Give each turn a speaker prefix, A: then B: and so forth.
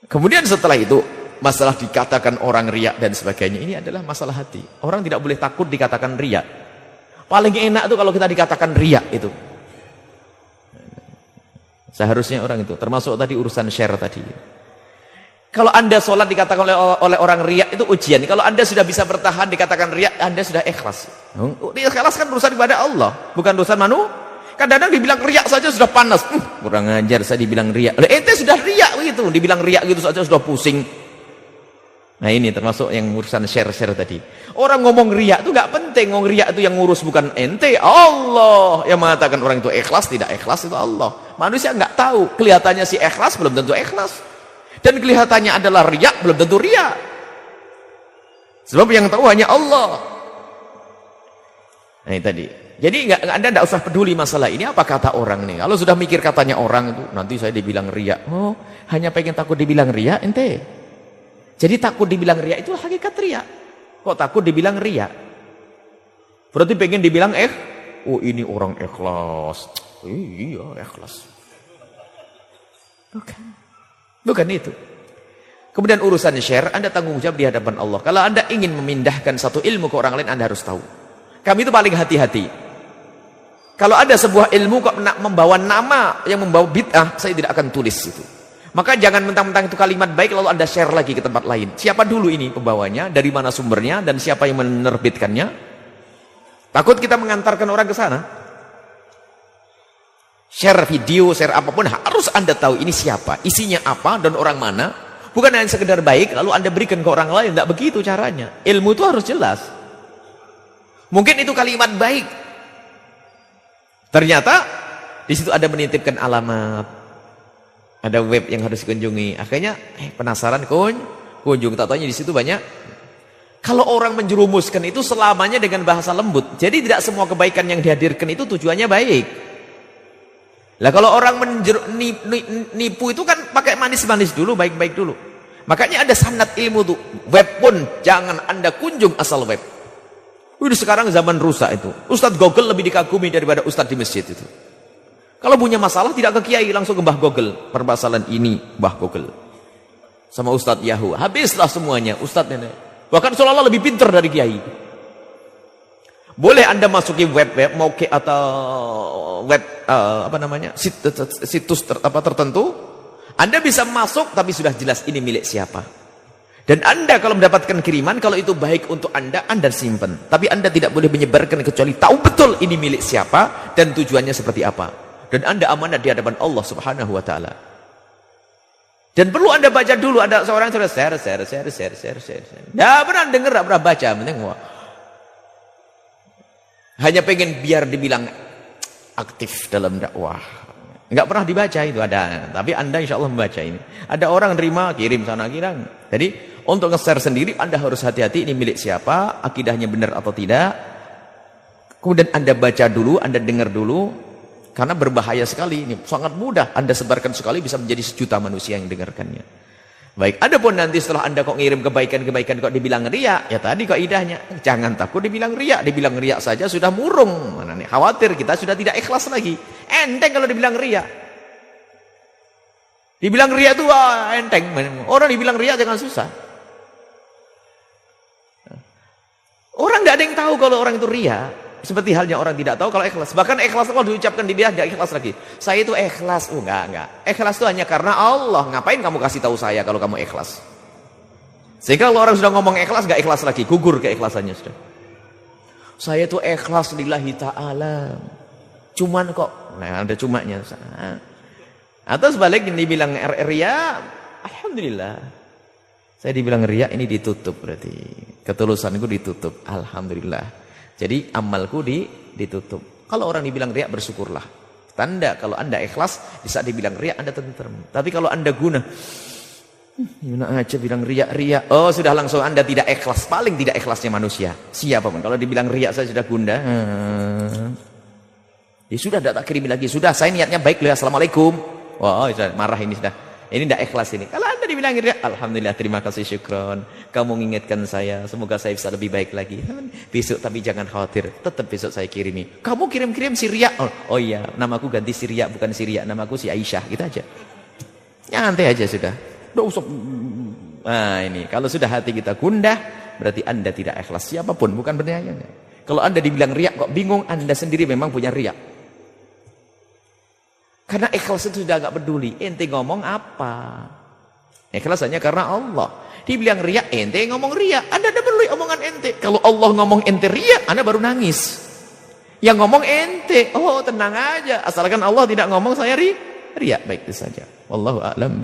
A: Kemudian setelah itu, masalah dikatakan orang riak dan sebagainya, ini adalah masalah hati. Orang tidak boleh takut dikatakan riak. Paling enak tuh kalau kita dikatakan riak itu. Seharusnya orang itu, termasuk tadi urusan share tadi. Kalau Anda sholat dikatakan oleh orang riak itu ujian. Kalau Anda sudah bisa bertahan dikatakan riak, Anda sudah ikhlas. Ikhlas kan urusan kepada Allah, bukan urusan manusia. Kadang-kadang dibilang riak saja sudah panas. Kurang ajar saya dibilang riak. Ente sudah riak gitu, dibilang riak gitu saja sudah pusing. Nah ini termasuk yang urusan share-share tadi. Orang ngomong riak itu nggak penting. Ngomong riak itu yang ngurus bukan ente, Allah yang mengatakan orang itu ikhlas tidak ikhlas itu Allah. Manusia nggak tahu. Kelihatannya si ikhlas belum tentu ikhlas. Dan kelihatannya adalah riak belum tentu riak. Sebab yang tahu hanya Allah. Nah ini tadi. Jadi Anda tidak usah peduli masalah ini apa kata orang nih. Kalau sudah mikir katanya orang itu nanti saya dibilang riak. Oh, hanya pengen takut dibilang riak ente. Jadi takut dibilang riak itu hakikat riak. Kok takut dibilang riak? Berarti pengen dibilang oh ini orang ikhlas. Iya ikhlas. Bukan itu. Kemudian urusan share, Anda tanggung jawab di hadapan Allah. Kalau Anda ingin memindahkan satu ilmu ke orang lain, Anda harus tahu. Kami itu paling hati-hati. Kalau ada sebuah ilmu kok membawa nama yang membawa bid'ah, saya tidak akan tulis itu. Maka jangan mentang-mentang itu kalimat baik lalu Anda share lagi ke tempat lain. Siapa dulu ini pembawanya, dari mana sumbernya, dan siapa yang menerbitkannya. Takut kita mengantarkan orang ke sana. Share video, share apapun harus Anda tahu ini siapa, isinya apa, dan orang mana. Bukan hanya sekedar baik lalu Anda berikan ke orang lain. Tidak begitu caranya. Ilmu itu harus jelas. Mungkin itu kalimat baik. Ternyata di situ ada menitipkan alamat, ada web yang harus dikunjungi. Akhirnya penasaran kunjung, tak taunya di situ banyak. Kalau orang menjerumuskan itu selamanya dengan bahasa lembut. Jadi tidak semua kebaikan yang dihadirkan itu tujuannya baik. Lah kalau orang nipu itu kan pakai manis-manis dulu, baik-baik dulu. Makanya ada sanad ilmu tuh. Web pun jangan Anda kunjung asal web. Udah sekarang zaman rusak itu. Ustadz Google lebih dikagumi daripada ustadz di masjid itu. Kalau punya masalah tidak ke kiai, langsung ke Mbah Google. Permasalahan ini Mbah Google. Sama ustadz Yahoo. Habislah semuanya ustadz nenek. Bahkan seolah-olah lebih pintar dari kiai. Boleh Anda masuki web Moke atau web situs tertentu. Anda bisa masuk tapi sudah jelas ini milik siapa. Dan Anda kalau mendapatkan kiriman, kalau itu baik untuk Anda simpan. Tapi Anda tidak boleh menyebarkan kecuali tahu betul ini milik siapa dan tujuannya seperti apa. Dan Anda amanat di hadapan Allah Subhanahu wa taala. Dan perlu Anda baca dulu, ada seorang sudah share. Nggak pernah dengar, nggak pernah baca, hanya pengen biar dibilang aktif dalam dakwah. Nggak pernah dibaca itu ada, tapi Anda insya Allah membaca ini. Ada orang terima, kirim sana kirim. Jadi untuk nge-share sendiri Anda harus hati-hati ini milik siapa, akidahnya benar atau tidak. Kemudian Anda baca dulu, Anda dengar dulu, karena berbahaya sekali ini. Sangat mudah Anda sebarkan sekali bisa menjadi sejuta manusia yang dengarkannya. Baik, adapun nanti setelah Anda kok ngirim kebaikan-kebaikan kok dibilang riak, ya tadi kaidahnya jangan takut dibilang riak saja sudah murung. Mana nih? Khawatir kita sudah tidak ikhlas lagi. Enteng kalau dibilang riak. Dibilang riak itu enteng. Orang dibilang riak jangan susah. Orang tidak ada yang tahu kalau orang itu riak. Seperti halnya orang tidak tahu kalau ikhlas. Bahkan ikhlas kalau diucapkan di dia tidak ikhlas lagi. Saya itu ikhlas. Enggak. Ikhlas itu hanya karena Allah. Ngapain kamu kasih tahu saya kalau kamu ikhlas? Sehingga kalau orang sudah ngomong ikhlas, enggak ikhlas lagi. Gugur keikhlasannya sudah. Saya itu ikhlas lillahi ta'ala. Cuman kok. Nah ada cumanya. Atau sebaliknya dibilang riya. Alhamdulillah. Saya dibilang riya ini ditutup berarti. Ketulusanku ditutup. Alhamdulillah. Jadi amalku ditutup. Kalau orang dibilang riak bersyukurlah. Tanda kalau Anda ikhlas, di saat dibilang riak Anda tentrem. Tapi kalau Anda guna, gimana aja bilang riak. Oh sudah langsung Anda tidak ikhlas. Paling tidak ikhlasnya manusia. Siapapun. Kalau dibilang riak saya sudah gundah. Ya sudah tidak tak kirim lagi. Sudah saya niatnya baik lah. Assalamualaikum. Wah sudah marah ini sudah. Ini tidak ikhlas ini. Kalau Anda dibilang riak, alhamdulillah terima kasih syukron. Kamu mengingatkan saya. Semoga saya bisa lebih baik lagi. Besok tapi jangan khawatir. Tetap besok saya kirimi. Kamu kirim-kirim si riak. Oh iya, namaku ganti si riak bukan si riak. Namaku si Aisyah. Gitu aja. Nyantai aja sudah. Nggak usah. Nah ini, kalau sudah hati kita gundah, berarti Anda tidak ikhlas. Siapapun, bukan berniayanya. Kalau Anda dibilang riak kok bingung, Anda sendiri memang punya riak. Karena ikhlas itu sudah agak peduli. Ente ngomong apa? Ikhlas hanya karena Allah. Dibilang riak, ente ngomong riak. Anda tidak perlu omongan ente. Kalau Allah ngomong ente riak, Anda baru nangis. Yang ngomong ente, oh tenang aja. Asalkan Allah tidak ngomong saya riak. Baik itu saja. Wallahu a'lam.